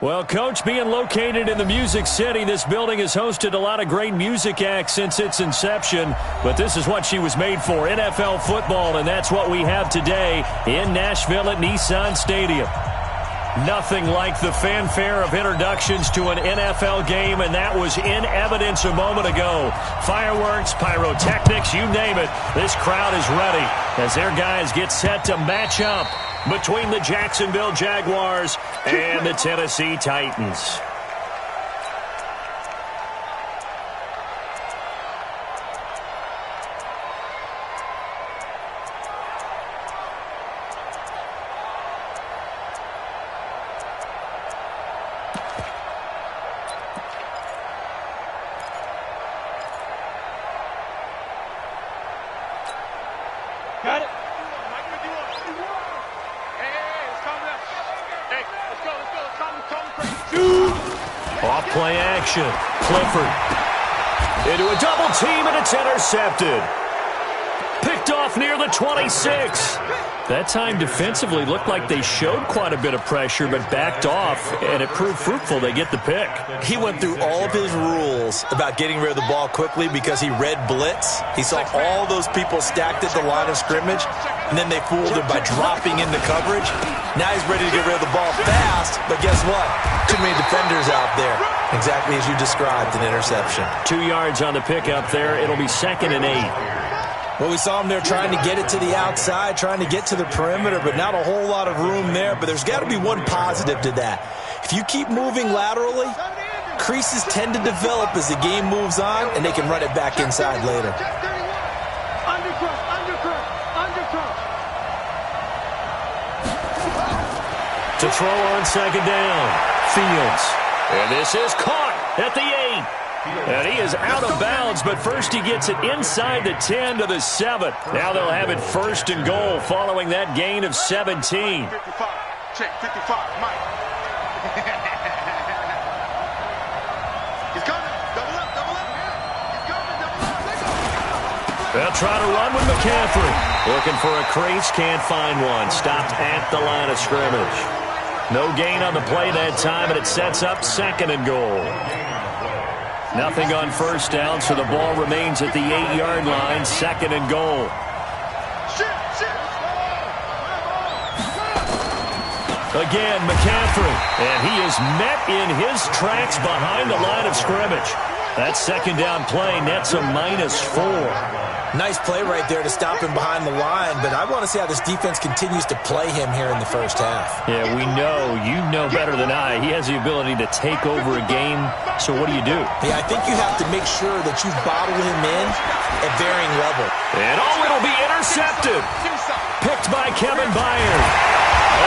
Well, Coach, being located in the Music City, this building has hosted a lot of great music acts since its inception. But this is what she was made for, NFL football, and that's what we have today in Nashville at Nissan Stadium. Nothing like the fanfare of introductions to an NFL game, and that was in evidence a moment ago. Fireworks, pyrotechnics, you name it. This crowd is ready as their guys get set to match up between the Jacksonville Jaguars and the Tennessee Titans. Got it. Off play action. Clifford into a double team, and it's intercepted. Picked off near the 26. That time defensively looked like they showed quite a bit of pressure but backed off, and it proved fruitful. They get the pick. He went through all of his rules about getting rid of the ball quickly because he read blitz. He saw all those people stacked at the line of scrimmage, and then they fooled him by dropping into coverage. Now he's ready to get rid of the ball fast, but guess what? Too many defenders out there. Exactly as you described, an interception. 2 yards on the pickup there. It'll be 2nd and 8. Well, we saw him there trying to get it to the outside, trying to get to the perimeter, but not a whole lot of room there. But there's got to be one positive to that. If you keep moving laterally, creases tend to develop as the game moves on, and they can run it back inside later. To throw on 2nd down, Fields. And this is caught at the 8. And he is out of bounds, but first he gets it inside the 10 to the 7. Now they'll have it 1st and goal following that gain of 17. 55. Check 55. Mike. He's coming. Double up. He's coming. Double up. They'll try to run with McCaffrey. Looking for a crease, can't find one. Stopped at the line of scrimmage. No gain on the play that time, and it sets up 2nd and goal. Nothing on 1st down, so the ball remains at the 8-yard line, 2nd and goal. Again, McCaffrey, and he is met in his tracks behind the line of scrimmage. That 2nd down play nets a -4. Nice play right there to stop him behind the line, but I want to see how this defense continues to play him here in the 1st half. Yeah, we know, you know better than I, he has the ability to take over a game, so what do? Yeah, I think you have to make sure that you bottle him in at varying level. And it'll be intercepted. Picked by Kevin Byard.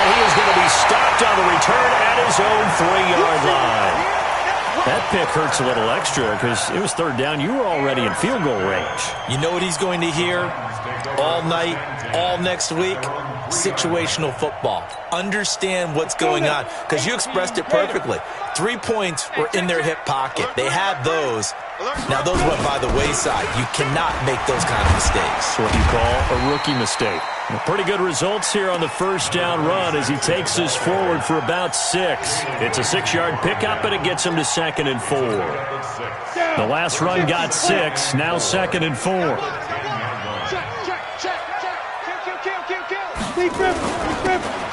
And he is going to be stopped on the return at his own 3-yard line. That pick hurts a little extra because it was 3rd down. You were already in field goal range. You know what he's going to hear all night, all next week? Situational football. Understand what's going on because you expressed it perfectly. 3 points were in their hip pocket. They had those. Now, those went by the wayside. You cannot make those kind of mistakes. It's what you call a rookie mistake. Pretty good results here on the 1st down run as he takes us forward for about 6. It's a 6-yard pickup, and it gets him to 2nd and 4. The last run got 6, now 2nd and 4.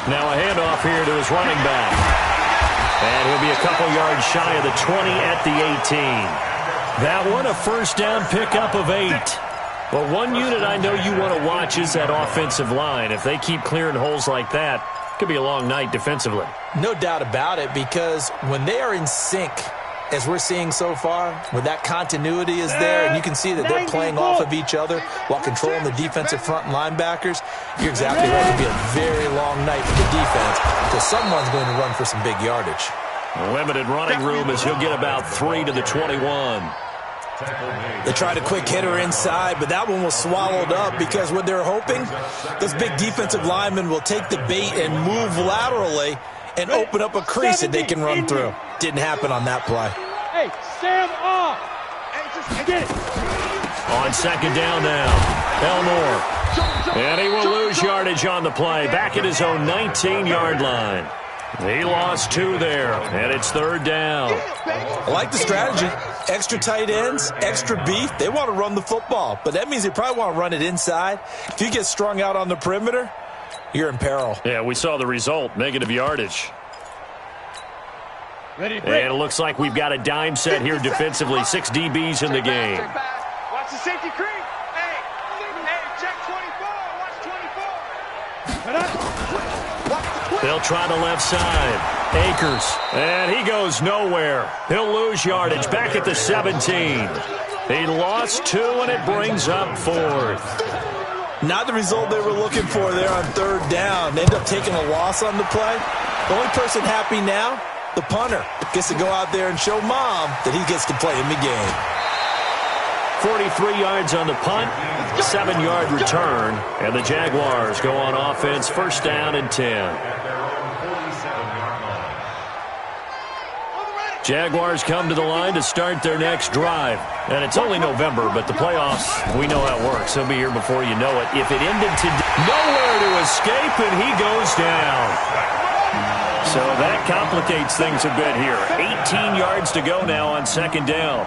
Now a handoff here to his running back. And he'll be a couple yards shy of the 20 at the 18. That one a 1st down pickup of 8. But one unit I know you want to watch is that offensive line. If they keep clearing holes like that, it could be a long night defensively. No doubt about it, because when they are in sync, as we're seeing so far, when that continuity is there, and you can see that they're playing off of each other while controlling the defensive front linebackers, you're exactly right. It'll be a very long night for the defense because someone's going to run for some big yardage. Limited running room as he'll get about 3 to the 21. They tried a quick hitter inside, but that one was swallowed up because what they're hoping, those big defensive linemen will take the bait and move laterally and open up a crease that they can run through. Didn't happen on that play. Hey, Sam off. Hey, just get it. On 2nd down now, Elmore. And he will lose yardage on the play, back at his own 19-yard line. He lost 2 there, and it's 3rd down. I like the strategy. Extra tight ends, extra beef. They want to run the football, but that means they probably want to run it inside. If you get strung out on the perimeter, you're in peril. Yeah, we saw the result, negative yardage. And it looks like we've got a dime set here defensively. 6 DBs in the game. Watch the safety creep. Hey, check 24. Watch 24. They'll try the left side. Akers. And he goes nowhere. He'll lose yardage back at the 17. He lost 2, and it brings up 4th. Not the result they were looking for there on 3rd down. They end up taking a loss on the play. The only person happy now, the punter, gets to go out there and show mom that he gets to play in the game. 43 yards on the punt, 7-yard return, and the Jaguars go on offense, 1st down and 10. Jaguars come to the line to start their next drive. And it's only November, but the playoffs, we know how it works. They'll be here before you know it. If it ended today, nowhere to escape, and he goes down. So that complicates things a bit here. 18 yards to go now on 2nd down.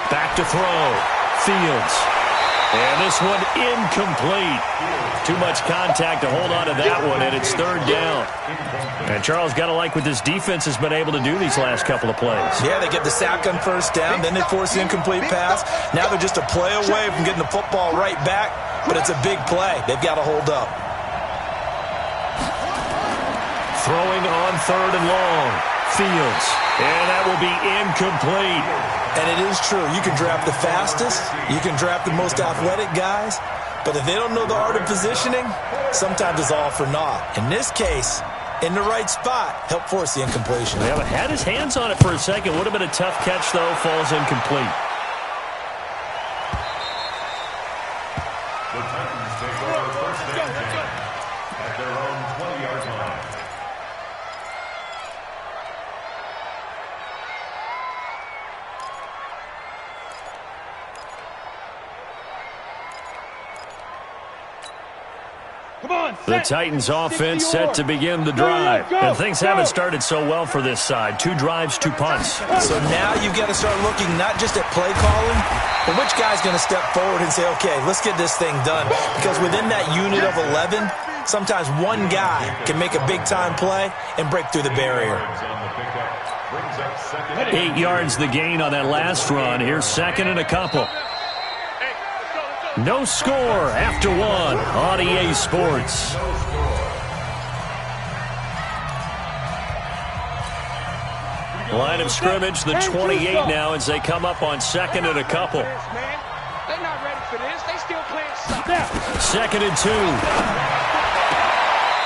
Back to throw. Fields. And this one incomplete. Too much contact to hold on to that one, and it's 3rd down. And Charles, got to like what this defense has been able to do these last couple of plays. Yeah, they get the sack on 1st down, then they force the incomplete pass. Now they're just a play away from getting the football right back, but it's a big play. They've got to hold up. Throwing on 3rd and long. Fields. And that will be incomplete. And it is true. You can draft the fastest. You can draft the most athletic guys. But if they don't know the art of positioning, sometimes it's all for naught. In this case, in the right spot, help force the incompletion. Yeah, but had his hands on it for a second. Would have been a tough catch, though. Falls incomplete. The Titans take over 1st and 10 at their own 20-yard line. The Titans offense set to begin the drive. And things haven't started so well for this side. 2 drives, 2 punts. So now you've got to start looking not just at play calling, but which guy's going to step forward and say, okay, let's get this thing done. Because within that unit of 11, sometimes one guy can make a big-time play and break through the barrier. 8 yards the gain on that last run. Here's 2nd and a couple. No score after 1 on EA Sports. Line of scrimmage, the 28 now as they come up on 2nd and a couple. They're not ready for this. They still playing soccer. 2nd and 2.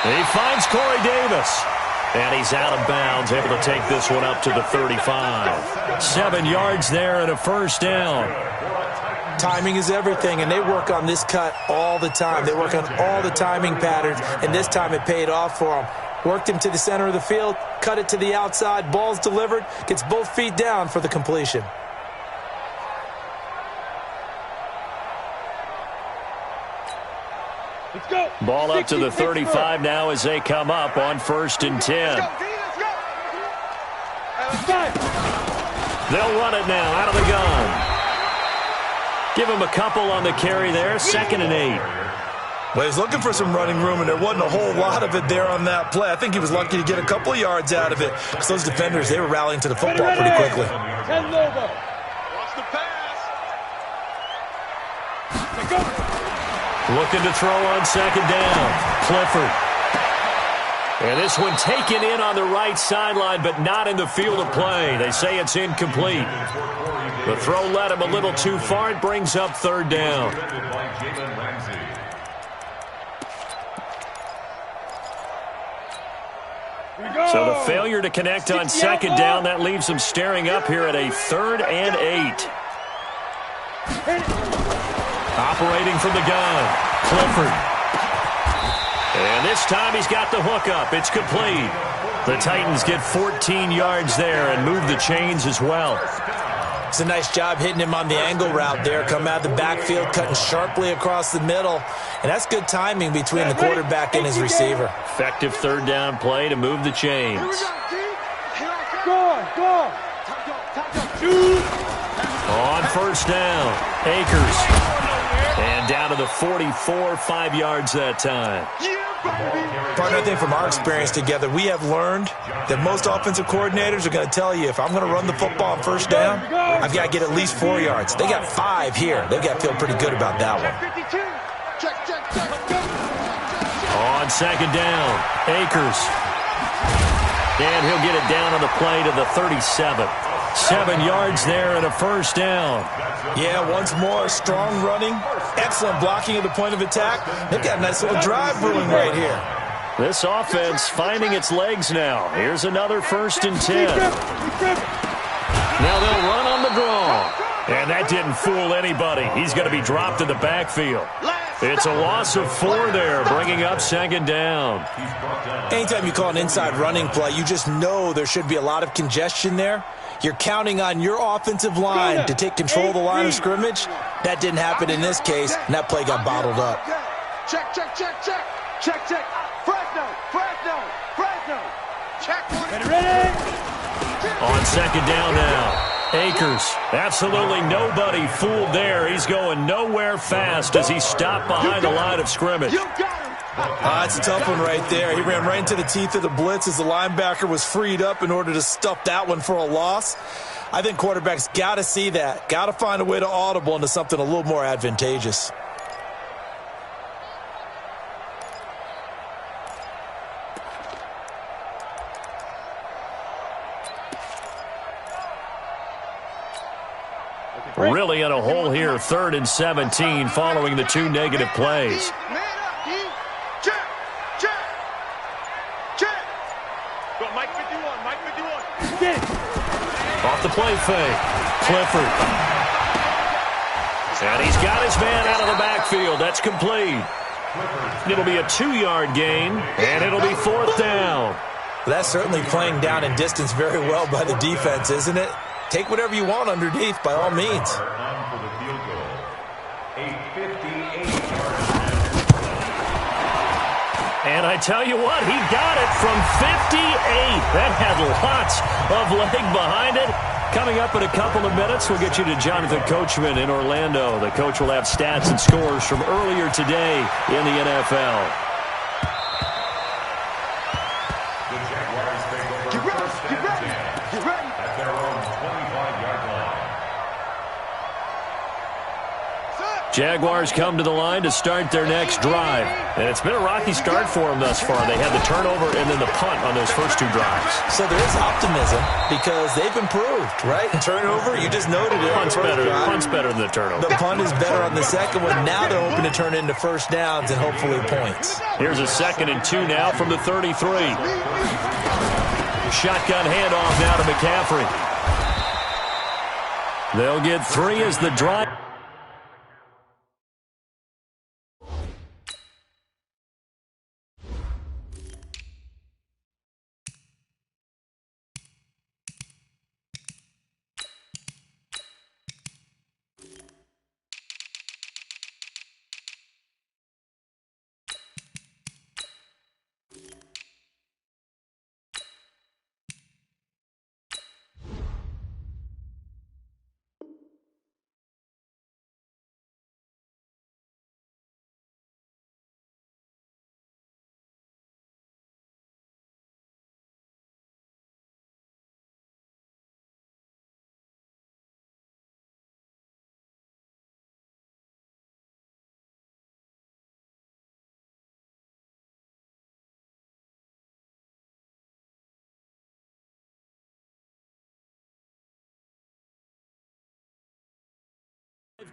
He finds Corey Davis. And he's out of bounds, able to take this one up to the 35. 7 yards there and a 1st down. Timing is everything, and they work on this cut all the time. They work on all the timing patterns, and this time it paid off for them. Worked him to the center of the field, cut it to the outside, ball's delivered, gets both feet down for the completion. Let's go. Ball up to the 35 now as they come up on 1st and 10. They'll run it now out of the gun. Give him a couple on the carry there, 2nd and 8. Well, he's looking for some running room, and there wasn't a whole lot of it there on that play. I think he was lucky to get a couple of yards out of it because those defenders, they were rallying to the football pretty quickly. Watch the pass. Looking to throw on 2nd down. Clifford. And this one taken in on the right sideline, but not in the field of play. They say it's incomplete. The throw led him a little too far. It brings up 3rd down. So the failure to connect on 2nd down, that leaves them staring up here at a 3rd and 8. Operating from the gun, Clifford. And this time he's got the hook up. It's complete. The Titans get 14 yards there and move the chains as well. It's a nice job hitting him on the angle route there. Come out of the backfield, cutting sharply across the middle. And that's good timing between the quarterback and his receiver. Effective third down play to move the chains. On first down, Akers. And down to the 44, 5 yards that time. Partner, I think from our experience together, we have learned that most offensive coordinators are going to tell you, if I'm going to run the football on first down, I've got to get at least 4 yards. They got 5 here. They've got to feel pretty good about that one. On second down, Akers. And he'll get it down on the play to the 37. 7 yards there and a first down. Yeah, once more, strong running, excellent blocking at the point of attack. They've got a nice little drive brewing right here. This offense finding its legs now. Here's another 1st and 10. Now they'll run on the draw. And that didn't fool anybody. He's going to be dropped in the backfield. It's a loss of 4 there, bringing up second down. Anytime you call an inside running play, you just know there should be a lot of congestion there. You're counting on your offensive line to take control of the line of scrimmage. That didn't happen in this case, and that play got bottled up. Check. Fresno. Check. Ready? On second down now. Akers, absolutely nobody fooled there. He's going nowhere fast as he stopped behind the line of scrimmage. It's a tough one right there. He ran right into the teeth of the blitz as the linebacker was freed up in order to stuff that one for a loss. I think quarterbacks got to see that. Got to find a way to audible into something a little more advantageous. Really in a hole here, 3rd and 17, following the 2 negative plays. Off the play fake, Clifford. And he's got his man out of the backfield. That's complete. It'll be a 2-yard gain, and it'll be 4th down. That's certainly playing down in distance very well by the defense, isn't it? Take whatever you want underneath, by all means. And I tell you what, he got it from 58. That had lots of leg behind it. Coming up in a couple of minutes, we'll get you to Jonathan Coachman in Orlando. The coach will have stats and scores from earlier today in the NFL. The Jaguars take over first and 10 at their own 25-yard line. Jaguars come to the line to start their next drive. And it's been a rocky start for them thus far. They had the turnover and then the punt on those first 2 drives. So there is optimism because they've improved, right? Turnover, you just noted it. Punt's better than the turnover. The punt is better on the second one. Now they're hoping to turn into first downs and hopefully points. Here's a 2nd and 2 now from the 33. Shotgun handoff now to McCaffrey. They'll get 3 as the drive.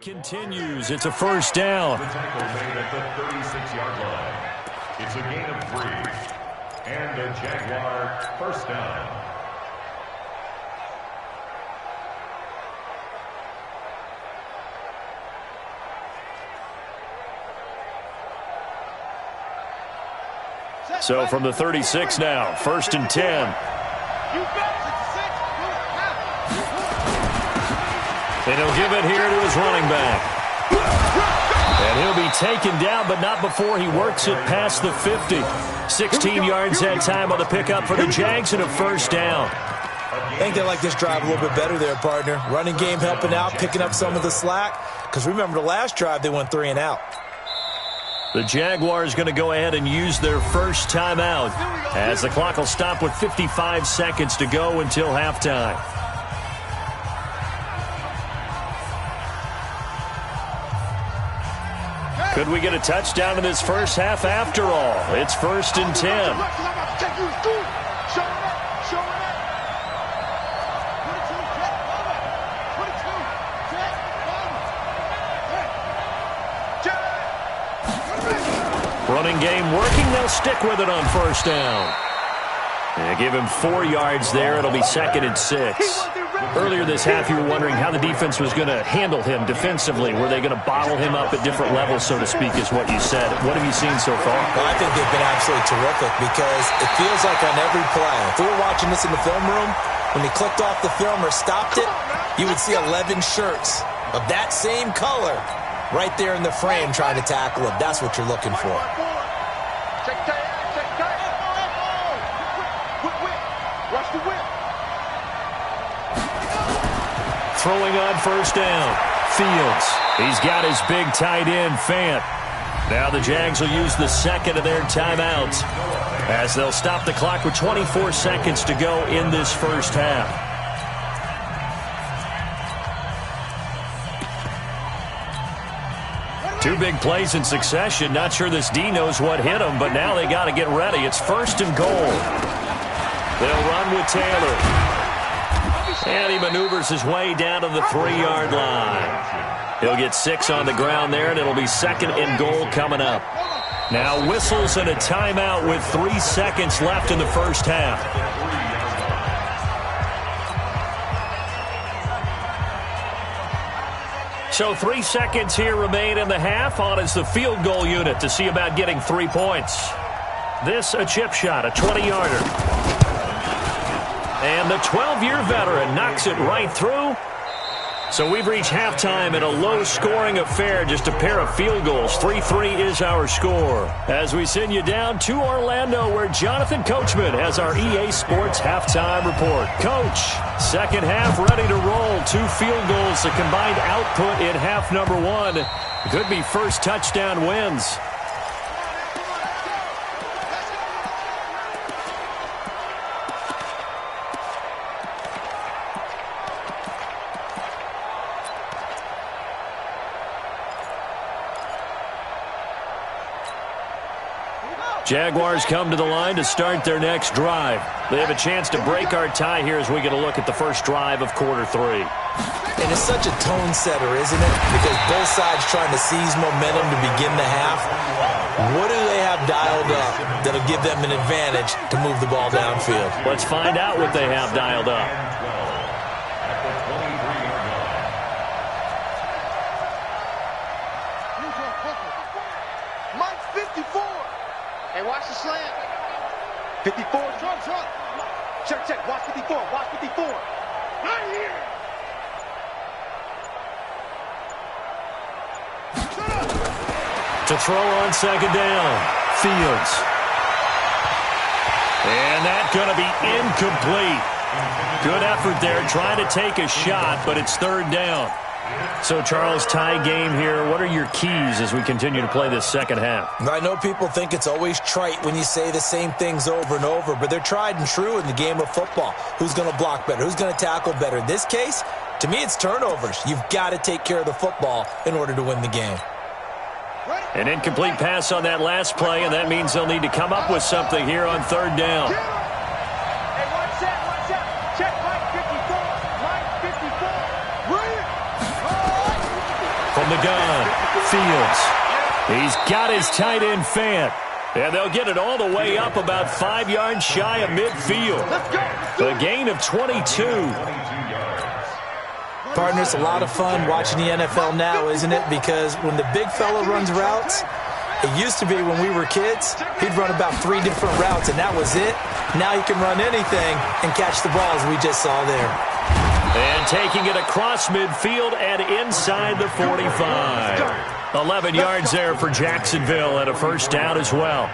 Continues. It's a first down. The tackle made at the 36-yard line. It's a gain of 3. And a Jaguar first down. So from the 36 now, 1st and 10. And he'll give it here to his running back. And he'll be taken down, but not before he works it past the 50. 16 yards that time on the pickup for the Jags and a 1st down. I think they like this drive a little bit better there, partner. Running game helping out, picking up some of the slack. Because remember, the last drive, they went 3 and out. The Jaguars going to go ahead and use their first timeout as the clock will stop with 55 seconds to go until halftime. Could we get a touchdown in this first half after all? It's 1st and 10. Running game working. They'll stick with it on 1st down. They give him 4 yards there. It'll be 2nd and 6. Earlier this half, you were wondering how the defense was going to handle him defensively. Were they going to bottle him up at different levels, so to speak, is what you said. What have you seen so far? Well, I think they've been absolutely terrific because it feels like on every play, if we were watching this in the film room, when he clicked off the film or stopped it, you would see 11 shirts of that same color right there in the frame trying to tackle him. That's what you're looking for. Throwing on 1st down. Fields. He's got his big tight end, Fant. Now the Jags will use the 2nd of their timeouts as they'll stop the clock with 24 seconds to go in this first half. Two big plays in succession. Not sure this D knows what hit him, but now they got to get ready. It's 1st and goal. They'll run with Taylor. And he maneuvers his way down to the 3-yard line. He'll get 6 on the ground there, and it'll be 2nd and goal coming up. Now whistles and a timeout with 3 seconds left in the first half. So 3 seconds here remain in the half. On is the field goal unit to see about getting 3 points. This a chip shot, a 20-yarder. And the 12-year veteran knocks it right through. So we've reached halftime in a low-scoring affair, just a pair of field goals. 3-3 is our score. As we send you down to Orlando, where Jonathan Coachman has our EA Sports halftime report. Coach, second half ready to roll. 2 field goals, the combined output in half number 1. Could be first touchdown wins. Jaguars come to the line to start their next drive. They have a chance to break our tie here as we get a look at the first drive of quarter 3. And it's such a tone setter, isn't it? Because both sides trying to seize momentum to begin the half. What do they have dialed up that'll give them an advantage to move the ball downfield? Let's find out what they have dialed up. Mike 54. Hey, watch the slant. 54, drop. Check. Watch 54. Right here. To throw on second down. Fields. And that's going to be incomplete. Good effort there trying to take a shot, but it's 3rd down. So, Charles, tie game here. What are your keys as we continue to play this second half? I know people think it's always trite when you say the same things over and over, but they're tried and true in the game of football. Who's going to block better? Who's going to tackle better? In this case, to me, it's turnovers. You've got to take care of the football in order to win the game. An incomplete pass on that last play, and that means they'll need to come up with something here on 3rd down. Hey, watch out. Check Mike 54. From the gun, Fields. He's got his tight end, Fant. And they'll get it all the way up about 5 yards shy of midfield. A gain of 22. Partner, it's a lot of fun watching the NFL now, isn't it? Because when the big fella runs routes, It used to be when we were kids, he'd run about 3 different routes, and that was it. Now he can run anything and catch the ball, as we just saw there. And taking it across midfield and inside the 45. 11 yards there for Jacksonville and a first down as well.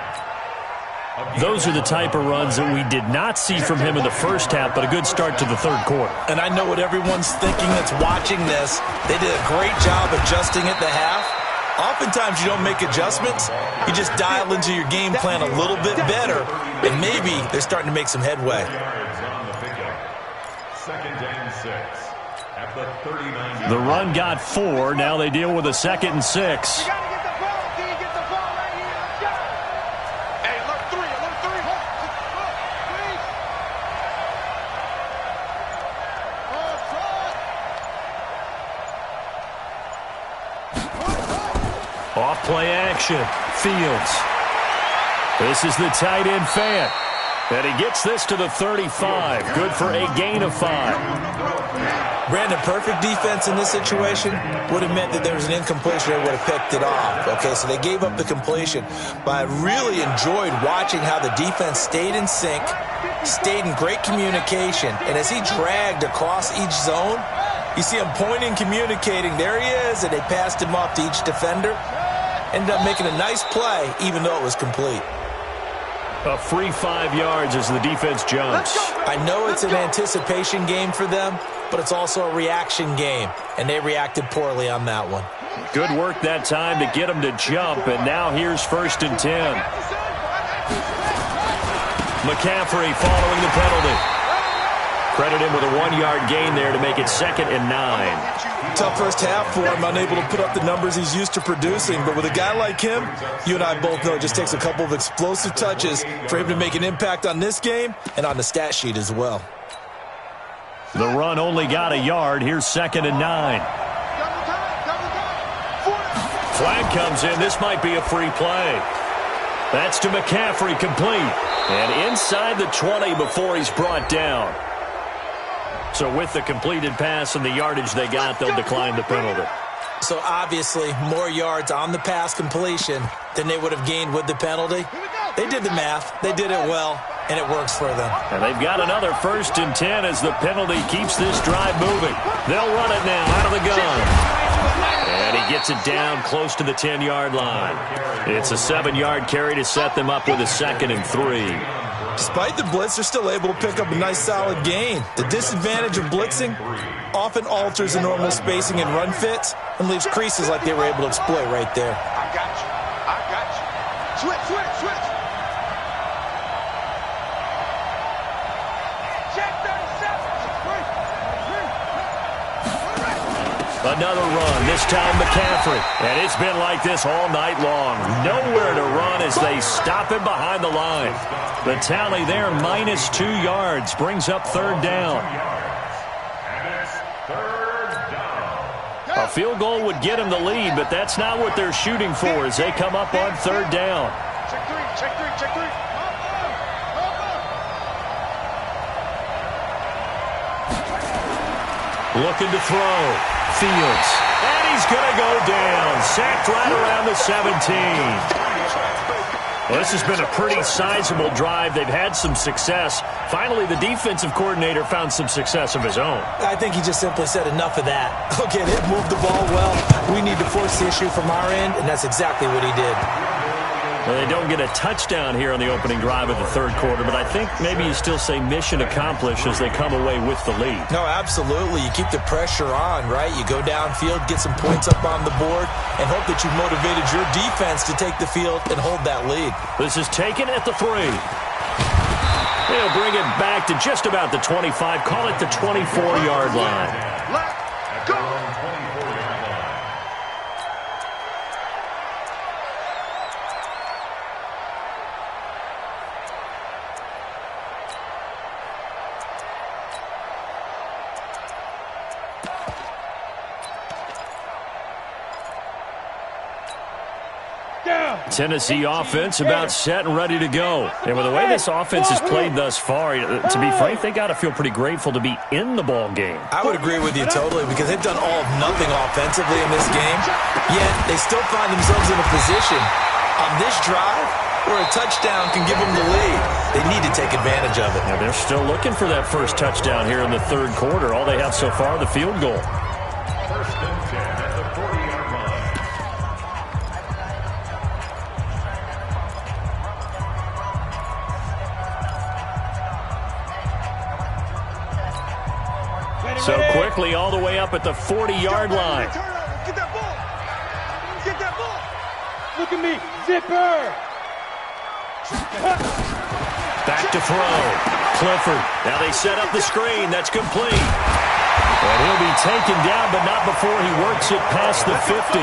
Those are the type of runs that we did not see from him in the first half, but a good start to the third quarter. And I know what everyone's thinking that's watching this. They did a great job adjusting at the half. Oftentimes you don't make adjustments. You just dial into your game plan a little bit better, and maybe they're starting to make some headway. Second and 6 at the 39. The run got 4. Now they deal with a 2nd and 6. Off-play action. Fields. This is the tight end Fant. And he gets this to the 35. Good for a gain of 5. Brandon, perfect defense in this situation would have meant that there was an incompletion. They would have picked it off. Okay, so they gave up the completion. But I really enjoyed watching how the defense stayed in sync, stayed in great communication. And as he dragged across each zone, you see him pointing, communicating. There he is, and they passed him off to each defender. Ended up making a nice play, even though it was complete. A free 5 yards as the defense jumps. I know it's an anticipation game for them, but it's also a reaction game, and they reacted poorly on that one. Good work that time to get them to jump, and now here's 1st and 10. McCaffrey following the penalty. Credit him with a 1-yard gain there to make it 2nd and 9. Tough first half for him, unable to put up the numbers he's used to producing. But with a guy like him, you and I both know it just takes a couple of explosive touches for him to make an impact on this game and on the stat sheet as well. The run only got a yard. Here's 2nd and 9. Flag comes in. This might be a free play. That's to McCaffrey, complete. And inside the 20 before he's brought down. So with the completed pass and the yardage they got, they'll decline the penalty. So obviously more yards on the pass completion than they would have gained with the penalty. They did the math. They did it well, and it works for them. And they've got another 1st and 10 as the penalty keeps this drive moving. They'll run it now out of the gun. And he gets it down close to the 10-yard line. It's a 7-yard carry to set them up with a 2nd and 3. Despite the blitz, they're still able to pick up a nice solid gain. The disadvantage of blitzing often alters the normal spacing and run fits and leaves creases like they were able to exploit right there. I got you. I got you. Switch, switch, switch. Check 37. Another run, this time McCaffrey. And it's been like this all night long. Nowhere to run as they stop him behind the line. The tally there, minus 2 yards, brings up 3rd down. And it's 3rd down. A field goal would get him the lead, but that's not what they're shooting for as they come up on 3rd down. Check 3, check 3, check 3. Looking to throw. Fields. And he's going to go down. Sacked right around the 17. Well, this has been a pretty sizable drive. They've had some success. Finally, the defensive coordinator found some success of his own. I think he just simply said enough of that. Okay, they've moved the ball well. We need to force the issue from our end, and that's exactly what he did. Well, they don't get a touchdown here on the opening drive of the 3rd quarter, but I think maybe you still say mission accomplished as they come away with the lead. No, absolutely. You keep the pressure on, right? You go downfield, get some points up on the board, and hope that you've motivated your defense to take the field and hold that lead. This is taken at the 3. They'll bring it back to just about the 25. Call it the 24-yard line. Let's go. Tennessee offense about set and ready to go. And with the way this offense has played thus far, to be frank, they got to feel pretty grateful to be in the ball game. I would agree with you totally because they've done all of nothing offensively in this game, yet they still find themselves in a position On this drive, where a touchdown can give them the lead, they need to take advantage of it. Now they're still looking for that first touchdown here in the third quarter. All they have so far, the field goal. First and 10 at the 40-yard line. So quickly all the way up at the 40-yard line. Get that ball. Get that ball. Look at me. Zipper. Back to throw. Clifford. Now they set up the screen. That's complete. And he'll be taken down, but not before he works it past the 50.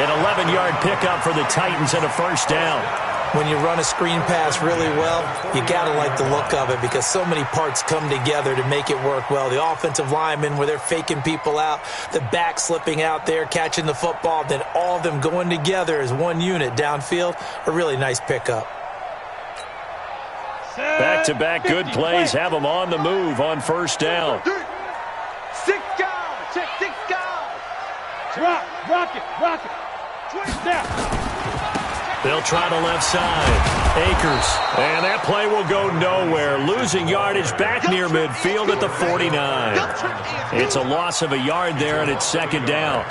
An 11-yard pickup for the Titans and a first down. When you run a screen pass really well, you got to like the look of it because so many parts come together to make it work well. The offensive linemen, where they're faking people out, the back slipping out there, catching the football, then all of them going together as one unit downfield. A really nice pickup. Back-to-back good plays have them on the move on first down. 6 guys. Check 6 guys. Rock it. 20 now. They'll try the left side. Akers. And that play will go nowhere. Losing yardage back near midfield at the 49. It's a loss of a yard there, and it's second down.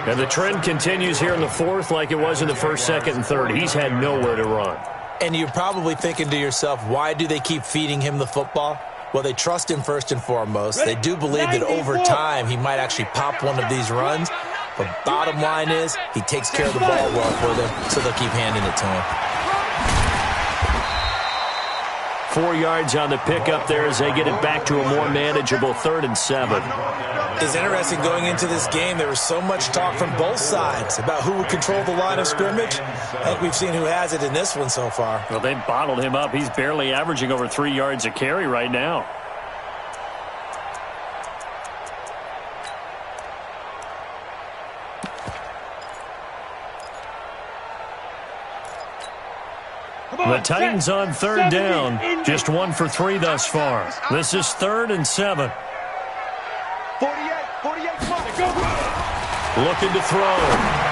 And the trend continues here in the fourth like it was in the first, second, and third. He's had nowhere to run. And you're probably thinking to yourself, why do they keep feeding him the football? Well, they trust him first and foremost. They do believe that over time he might actually pop one of these runs. But bottom line is, he takes care of the ball well for them, so they'll keep handing it to him. 4 yards on the pickup there as they get it back to a more manageable 3rd and 7. It's interesting going into this game. There was so much talk from both sides about who would control the line of scrimmage. I think we've seen who has it in this one so far. Well, they've bottled him up. He's barely averaging over 3 yards a carry right now. The Titans on 3rd down. Just 1 for 3 thus far. This is 3rd and 7. 48, Looking to throw.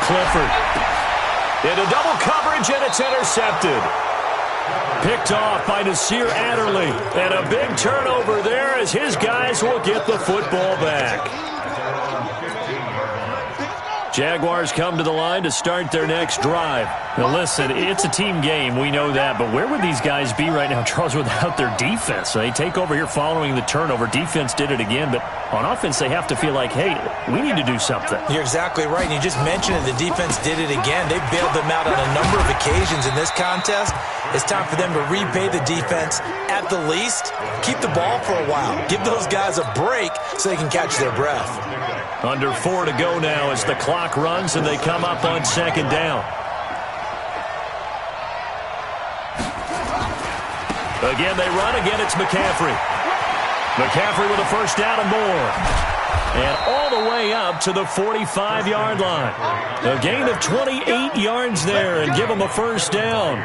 Clifford. Into double coverage, and it's intercepted. Picked off by Nasir Adderley. And a big turnover there as his guys will get the football back. Jaguars come to the line to start their next drive. Now listen, it's a team game, we know that, but where would these guys be right now, Charles, without their defense? They take over here following the turnover. Defense did it again, but on offense they have to feel like, hey, we need to do something. You're exactly right, and you just mentioned it. The defense did it again. They bailed them out on a number of occasions in this contest. It's time for them to repay the defense. At the least, keep the ball for a while. Give those guys a break so they can catch their breath. Under 4 to go now as the clock runs and they come up on 2nd down. Again, they run. Again, it's McCaffrey. McCaffrey with a first down and more. And all the way up to the 45-yard line. A gain of 28 yards there and give them a first down.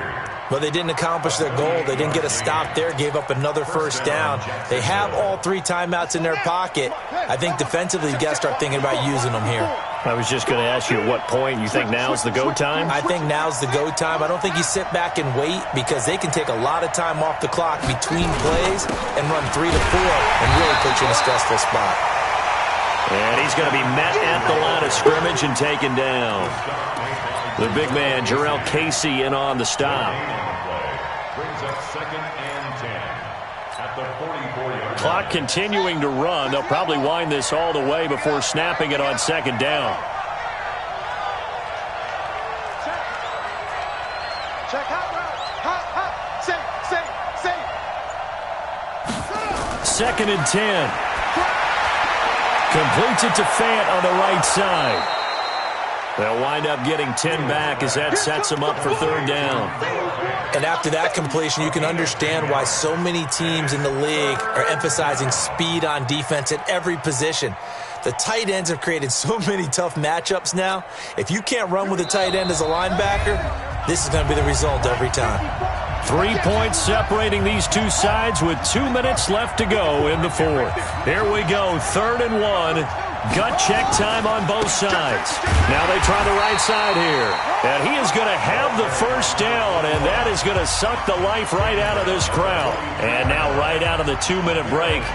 But they didn't accomplish their goal. They didn't get a stop there, gave up another first down. They have all 3 timeouts in their pocket. I think defensively, you got to start thinking about using them here. I was just going to ask you at what point you think now's the go time? I think now's the go time. I don't think you sit back and wait because they can take a lot of time off the clock between plays and run 3 to 4 and really put you in a stressful spot. And he's going to be met at the line of scrimmage and taken down. The big man, Jarrell Casey, in on the stop. Brings up 2nd and 10 at the 44-yard line. Clock continuing to run. They'll probably wind this all the way before snapping it on 2nd down. Check hot, safe. 2nd and 10. Completes it to Fant on the right side. They'll wind up getting 10 back as that sets them up for 3rd down. And after that completion, you can understand why so many teams in the league are emphasizing speed on defense at every position. The tight ends have created so many tough matchups now. If you can't run with a tight end as a linebacker, this is going to be the result every time. 3 points separating these two sides with 2 minutes left to go in the fourth. Here we go, 3rd and 1 Gut check time on both sides. Now they try the right side here. And he is going to have the first down, and that is going to suck the life right out of this crowd. And now right out of the 2-minute break,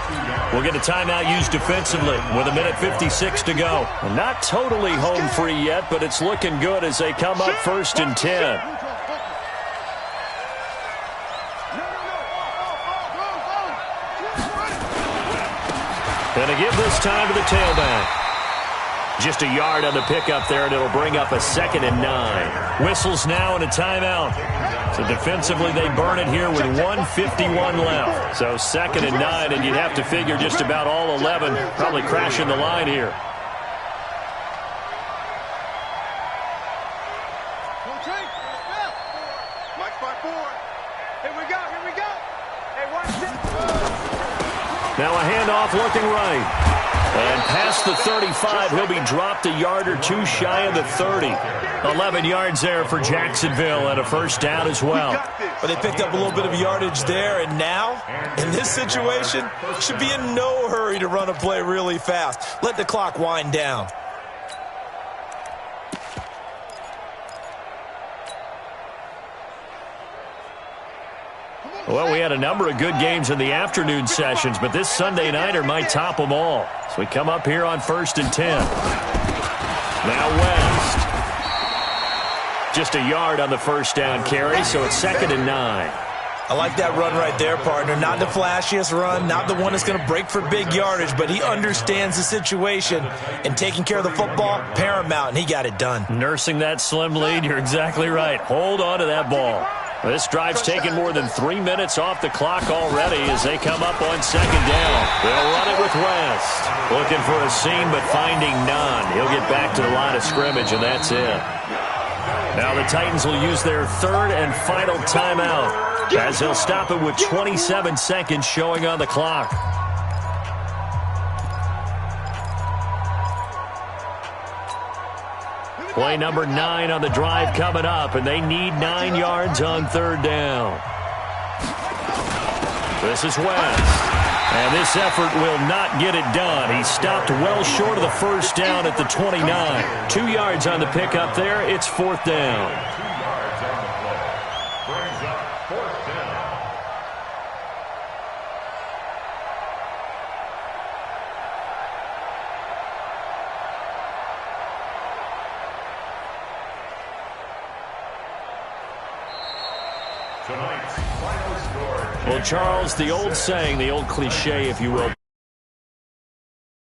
we'll get a timeout used defensively with 1:56 to go. Not totally home free yet, but it's looking good as they come up 1st and 10. And to give this time to the tailback. Just a yard on the pickup there, and it'll bring up a 2nd and 9. Whistles now and a timeout. So defensively, they burn it here with 1:51 left. So 2nd and 9, and you'd have to figure just about all 11 probably crashing the line here. Now a handoff looking right. And past the 35, he'll be dropped a yard or two shy of the 30. 11 yards there for Jacksonville and a first down as well. But they picked up a little bit of yardage there, and now, in this situation, should be in no hurry to run a play really fast. Let the clock wind down. Well, we had a number of good games in the afternoon sessions, but this Sunday nighter might top them all. So we come up here on 1st and 10. Now West. Just a yard on the first down carry, so it's 2nd and 9. I like that run right there, partner. Not the flashiest run, not the one that's going to break for big yardage, but he understands the situation, and taking care of the football, paramount, and he got it done. Nursing that slim lead, you're exactly right. Hold on to that ball. This drive's taken more than 3 minutes off the clock already as they come up on 2nd down. They'll run it with West. Looking for a seam, but finding none. He'll get back to the line of scrimmage, and that's it. Now the Titans will use their 3rd and final timeout as they'll stop it with 27 seconds showing on the clock. Play number 9 on the drive coming up, and they need 9 yards on 3rd down. This is West. And this effort will not get it done. He stopped well short of the first down at the 29. 2 yards on the pickup there. It's 4th down. 2 yards on the play. Brings up 4th down. Tonight's final score. Well, Charles, the old saying, the old cliche, if you will,